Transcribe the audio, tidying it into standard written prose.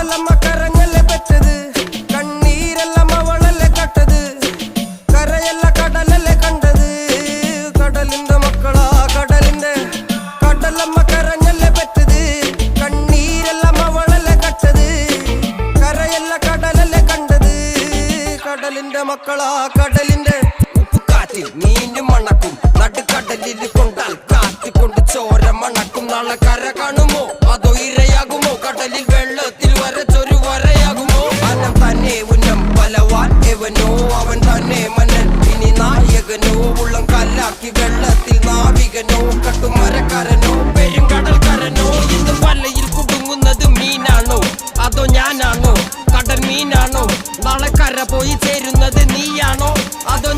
കടലമ്മ കരഞ്ഞല്ലേ പെറ്റത്, കണ്ണീരെല്ലാം അവളല്ലേ കട്ടത്, കരയല്ല കടലല്ലേ കണ്ടത്. കടലിന്റെ മക്കളാ കടലിന്റെ, കടലമ്മ കരഞ്ഞല്ലേ പെറ്റത്, കണ്ണീരെല്ലാം അവളല്ലേ കട്ടത്, കരയല്ല കടലല്ലേ കണ്ടത്. കടലിന്റെ മക്കളാ കടലിന്റെ. ഉപ്പുകാറ്റിൽ മീനും മണക്കും, നടുക്കടലിൽ കൊണ്ടാൽ കാറ്റിക്കൊണ്ട് ചോര മണക്കും. നാളെ കര കാണുമോ അതോ ഇരയാകുമോ, കടലിൽ വെള്ളത്തിൽ വരച്ചൊരു വരയാകുമോ. അനം തന്നെ ഉന്നം ബലവാൻ എവനോ, അവൻ തന്നെ മന്നൻ ഇനി നായകനോ. ഉള്ളം കല്ലാക്കി വെള്ളത്തിൽ നാവികനോ, കട്ടുമരക്കാരനോ പെരുങ്കടൽക്കാരനോ. ഇന്ന് വലയിൽ കുടുങ്ങുന്നത് മീനാണോ അതോ ഞാനാണോ, കടൽ മീനാണോ. നാളെ കര പോയി ചേരുന്നത് നീയാണോ അതോ